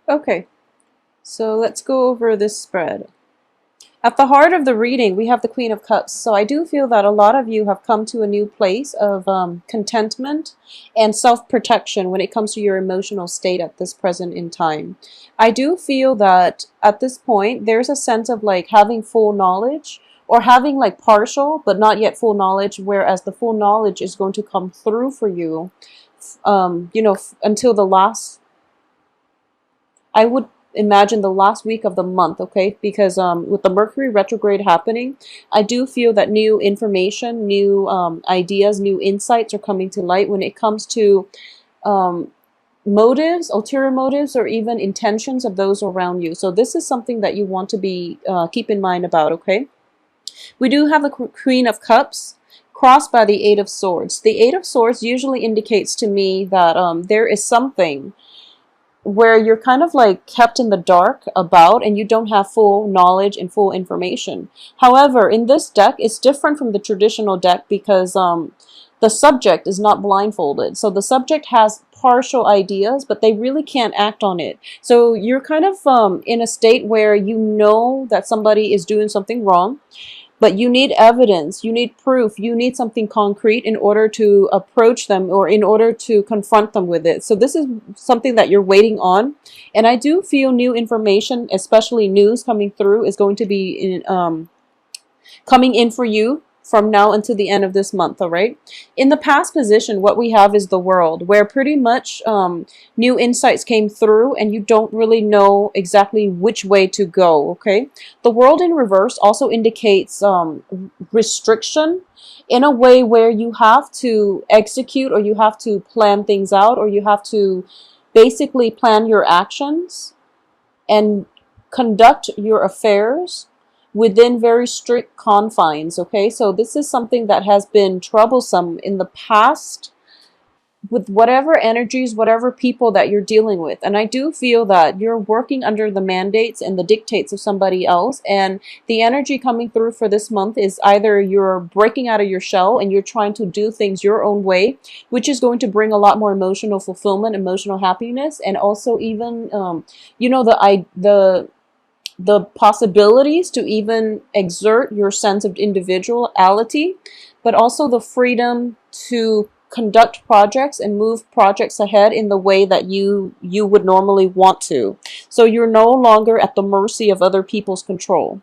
Okay, so let's go over this spread. At the heart of the reading, we have the Queen of Cups. So I do feel that a lot of you have come to a new place of contentment and self-protection when it comes to your emotional state at this present in time. I do feel that at this point, there's a sense of like having full knowledge or having like partial but not yet full knowledge, whereas the full knowledge is going to come through for you, until the last, I would imagine the last week of the month, okay? Because with the Mercury retrograde happening, I do feel that new information, new ideas, new insights are coming to light when it comes to um, motives, ulterior motives, or even intentions of those around you. So this is something that you want to be keep in mind about, okay? We do have the Queen of Cups crossed by the Eight of Swords. The Eight of Swords usually indicates to me that there is something where you're kind of like kept in the dark about and you don't have full knowledge and full information. However, in this deck, it's different from the traditional deck because the subject is not blindfolded. So the subject has partial ideas, but they really can't act on it. So you're kind of in a state where you know that somebody is doing something wrong, but you need evidence, you need proof, you need something concrete in order to approach them or in order to confront them with it. So this is something that you're waiting on. And I do feel new information, especially news coming through, is going to be coming in for you from now until the end of this month, all right? In the past position, what we have is the World, where pretty much new insights came through and you don't really know exactly which way to go, okay? The World in reverse also indicates restriction in a way where you have to execute or you have to plan things out or you have to basically plan your actions and conduct your affairs within very strict confines, okay? So this is something that has been troublesome in the past with whatever energies, whatever people that you're dealing with. And I do feel that you're working under the mandates and the dictates of somebody else. And the energy coming through for this month is either you're breaking out of your shell and you're trying to do things your own way, which is going to bring a lot more emotional fulfillment, emotional happiness, and also even, the possibilities to even exert your sense of individuality, but also the freedom to conduct projects and move projects ahead in the way that you would normally want to. So you're no longer at the mercy of other people's control.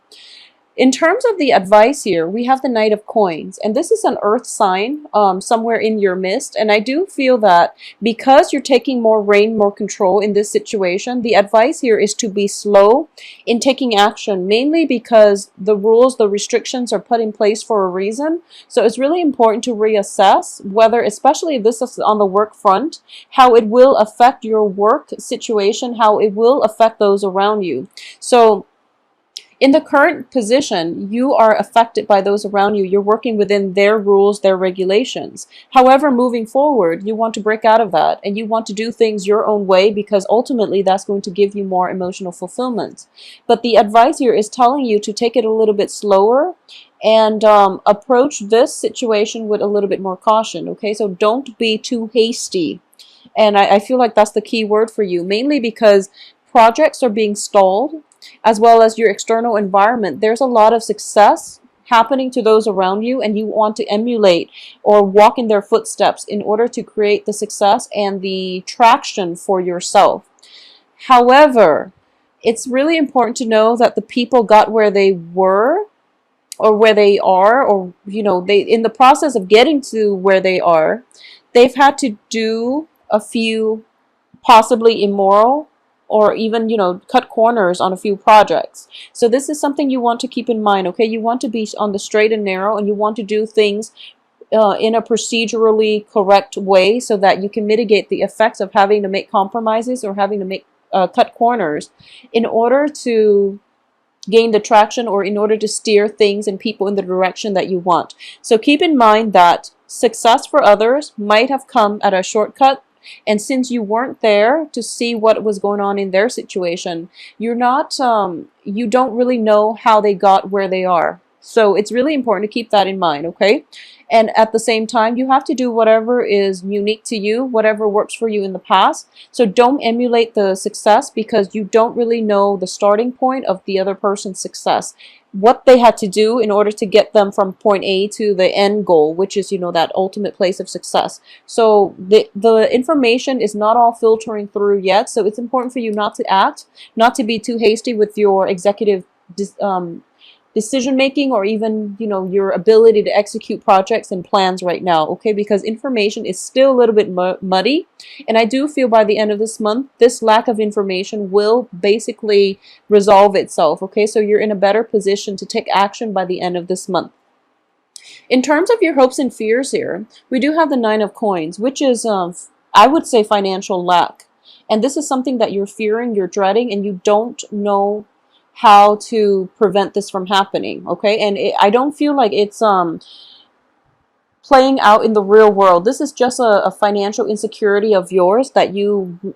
In terms of the advice here, we have the Knight of Coins, and this is an earth sign somewhere in your midst. And I do feel that because you're taking more reign, more control in this situation, the advice here is to be slow in taking action, mainly because the rules, the restrictions are put in place for a reason. So it's really important to reassess whether, especially if this is on the work front, how it will affect your work situation, how it will affect those around you. So in the current position, you are affected by those around you. You're working within their rules, their regulations. However, moving forward, you want to break out of that and you want to do things your own way because ultimately that's going to give you more emotional fulfillment. But the advice here is telling you to take it a little bit slower and approach this situation with a little bit more caution, okay? So don't be too hasty. And I feel like that's the key word for you, mainly because projects are being stalled, as well as your external environment. There's a lot of success happening to those around you, and you want to emulate or walk in their footsteps in order to create the success and the traction for yourself. However, it's really important to know that the people got where they were or where they are, or they, in the process of getting to where they are, they've had to do a few possibly immoral or even cut corners on a few projects. So this is something you want to keep in mind, okay? You want to be on the straight and narrow, and you want to do things in a procedurally correct way so that you can mitigate the effects of having to make compromises or having to make cut corners in order to gain the traction or in order to steer things and people in the direction that you want. So keep in mind that success for others might have come at a shortcut, and since you weren't there to see what was going on in their situation, you don't really know how they got where they are. So it's really important to keep that in mind, okay? And at the same time, you have to do whatever is unique to you, whatever works for you in the past. So don't emulate the success, because you don't really know the starting point of the other person's success, what they had to do in order to get them from point A to the end goal, which is, that ultimate place of success. So the information is not all filtering through yet. So it's important for you not to be too hasty with your executive decision making, or even your ability to execute projects and plans right now, okay? Because information is still a little bit muddy, and I do feel by the end of this month this lack of information will basically resolve itself, okay? So you're in a better position to take action by the end of this month. In terms of your hopes and fears here, we do have the Nine of Coins, which is I would say financial lack. And this is something that you're fearing, you're dreading, and you don't know how to prevent this from happening, okay? And I don't feel like it's playing out in the real world. This is just a financial insecurity of yours that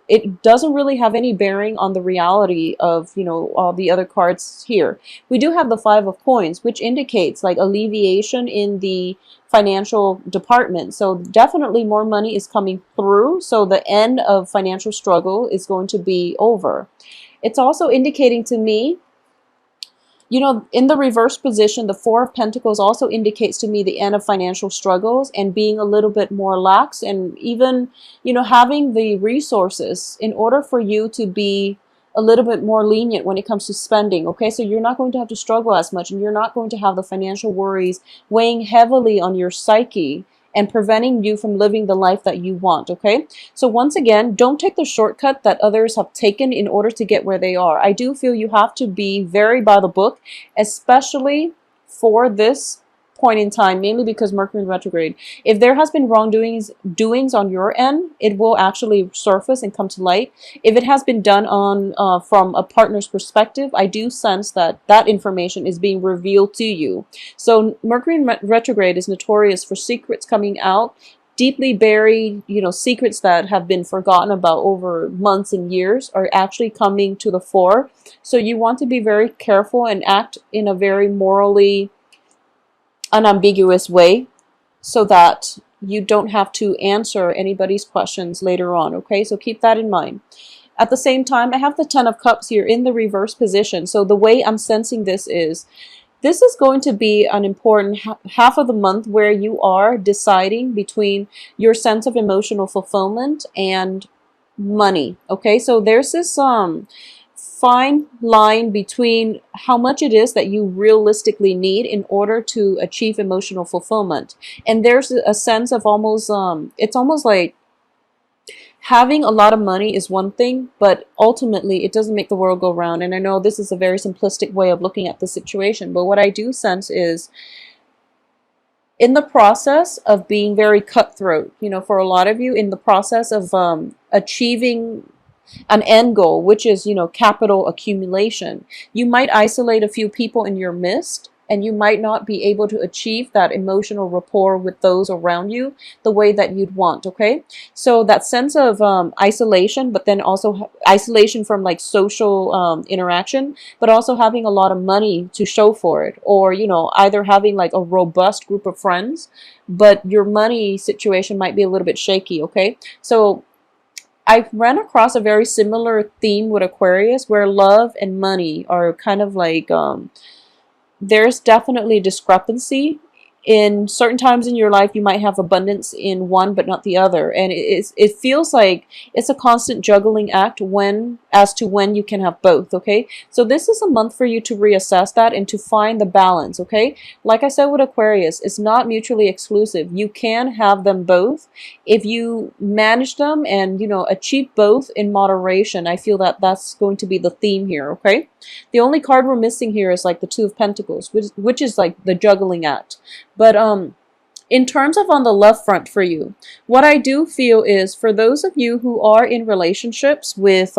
it doesn't really have any bearing on the reality of, all the other cards here. We do have the Five of Coins, which indicates like alleviation in the financial department. So definitely more money is coming through. So the end of financial struggle is going to be over. It's also indicating to me, in the reverse position, the Four of Pentacles also indicates to me the end of financial struggles and being a little bit more lax, and even, having the resources in order for you to be a little bit more lenient when it comes to spending, okay? So you're not going to have to struggle as much, and you're not going to have the financial worries weighing heavily on your psyche and preventing you from living the life that you want, okay? So once again, don't take the shortcut that others have taken in order to get where they are. I do feel you have to be very by the book, especially for this point in time, mainly because Mercury in retrograde. If there has been doings on your end, it will actually surface and come to light. If it has been done on from a partner's perspective, I do sense that that information is being revealed to you. So Mercury in retrograde is notorious for secrets coming out, deeply buried, secrets that have been forgotten about over months and years are actually coming to the fore. So you want to be very careful and act in a very morally unambiguous way, so that you don't have to answer anybody's questions later on, okay? So keep that in mind. At the same time, I have the Ten of Cups here in the reverse position. So the way I'm sensing this is going to be an important half of the month where you are deciding between your sense of emotional fulfillment and money, okay? So there's this fine line between how much it is that you realistically need in order to achieve emotional fulfillment. And there's a sense of almost, it's almost like having a lot of money is one thing, but ultimately it doesn't make the world go round. And I know this is a very simplistic way of looking at the situation, but what I do sense is, in the process of being very cutthroat, for a lot of you, in the process of achieving an end goal, which is, capital accumulation, you might isolate a few people in your midst, and you might not be able to achieve that emotional rapport with those around you the way that you'd want, okay? So that sense of isolation, but then also isolation from like social interaction, but also having a lot of money to show for it, or, either having like a robust group of friends, but your money situation might be a little bit shaky, okay? So I've ran across a very similar theme with Aquarius, where love and money are kind of like, there's definitely discrepancy. In certain times in your life, you might have abundance in one but not the other, and it feels like it's a constant juggling act as to when you can have both, okay? So this is a month for you to reassess that and to find the balance, okay? Like I said with Aquarius, it's not mutually exclusive. You can have them both if you manage them and, achieve both in moderation. I feel that that's going to be the theme here, okay? The only card we're missing here is like the Two of Pentacles, which is like the juggling act. But in terms of on the love front for you, what I do feel is, for those of you who are in relationships with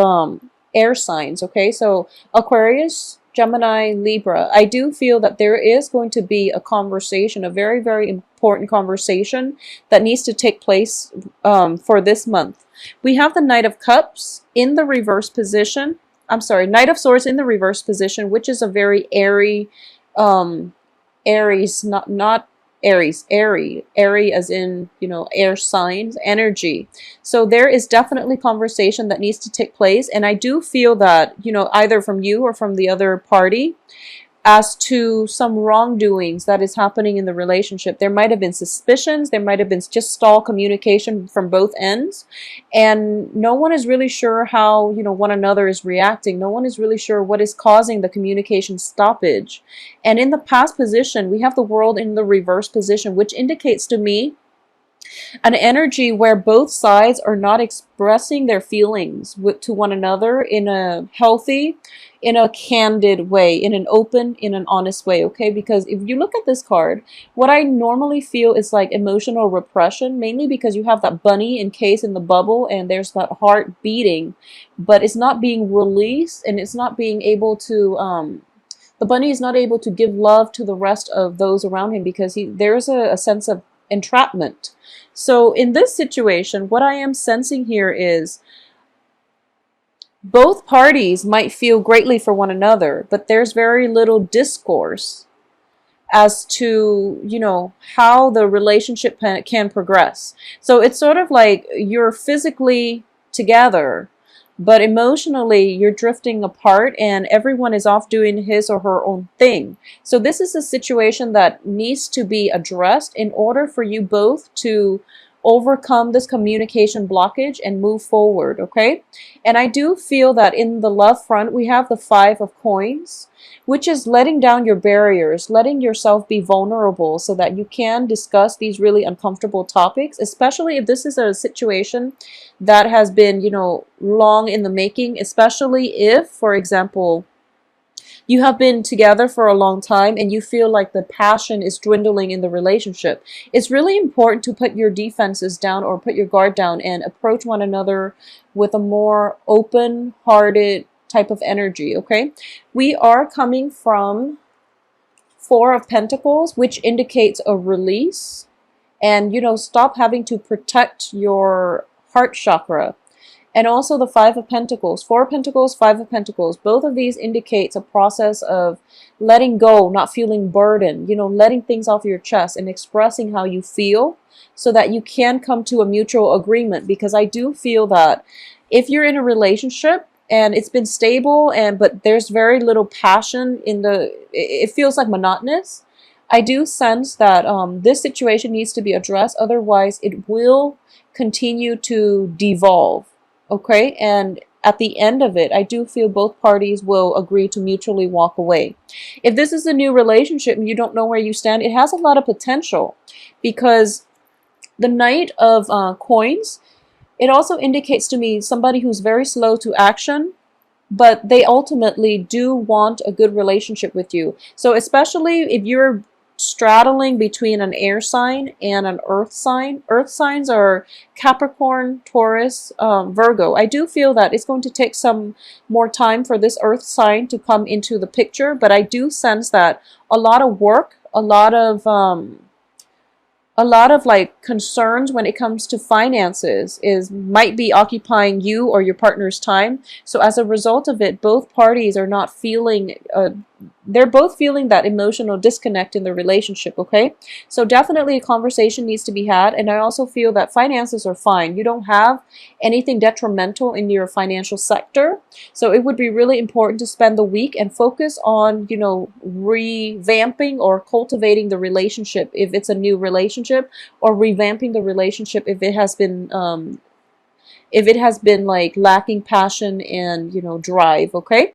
air signs, okay, so Aquarius, Gemini, Libra, I do feel that there is going to be a conversation, a very, very important conversation that needs to take place for this month. We have the Knight of Cups in the reverse position. I'm sorry, Knight of Swords in the reverse position, which is a very airy Aries, not Aries, airy as in, you know, air signs, energy. So there is definitely conversation that needs to take place. And I do feel that, you know, either from you or from the other party, as to some wrongdoings that is happening in the relationship. There might have been suspicions, there might have been just stall communication from both ends, and no one is really sure how, you know, one another is reacting. No one is really sure what is causing the communication stoppage. And in the past position, we have the world in the reverse position, which indicates to me an energy where both sides are not expressing their feelings to one another in a healthy, in a candid way, in an open, in an honest way, okay? Because if you look at this card, what I normally feel is like emotional repression, mainly because you have that bunny encased in the bubble and there's that heart beating, but it's not being released and it's not being able to, the bunny is not able to give love to the rest of those around him because there's a sense of entrapment. So in this situation, what I am sensing here is both parties might feel greatly for one another, but there's very little discourse as to, you know, how the relationship can progress. So it's sort of like you're physically together, but emotionally you're drifting apart and everyone is off doing his or her own thing. So this is a situation that needs to be addressed in order for you both to overcome this communication blockage and move forward, okay? And I do feel that in the love front, we have the 5 of coins, which is letting down your barriers, letting yourself be vulnerable so that you can discuss these really uncomfortable topics, especially if this is a situation that has been, you know, long in the making, especially if, for example, you have been together for a long time and you feel like the passion is dwindling in the relationship. It's really important to put your defenses down or put your guard down and approach one another with a more open-hearted type of energy, okay? We are coming from 4 of Pentacles, which indicates a release and, you know, stop having to protect your heart chakra. And also the 5 of Pentacles, 4 of Pentacles, 5 of Pentacles. Both of these indicates a process of letting go, not feeling burdened, you know, letting things off your chest and expressing how you feel so that you can come to a mutual agreement. Because I do feel that if you're in a relationship and it's been stable but there's very little passion in it feels like monotonous. I do sense that this situation needs to be addressed. Otherwise, it will continue to devolve. Okay, and at the end of it, I do feel both parties will agree to mutually walk away. If this is a new relationship and you don't know where you stand, it has a lot of potential because the Knight of Coins, it also indicates to me somebody who's very slow to action, but they ultimately do want a good relationship with you. So especially if you're straddling between an air sign and an earth sign. Earth signs are Capricorn, Taurus, Virgo. I do feel that it's going to take some more time for this earth sign to come into the picture, but I do sense that a lot of work, a lot of like concerns when it comes to finances might be occupying you or your partner's time. So as a result of it, both parties are not feeling they're both feeling that emotional disconnect in the relationship, okay? So definitely a conversation needs to be had. And I also feel that finances are fine. You don't have anything detrimental in your financial sector. So it would be really important to spend the week and focus on, you know, revamping or cultivating the relationship if it's a new relationship, or revamping the relationship if it has been like lacking passion and, you know, drive, okay?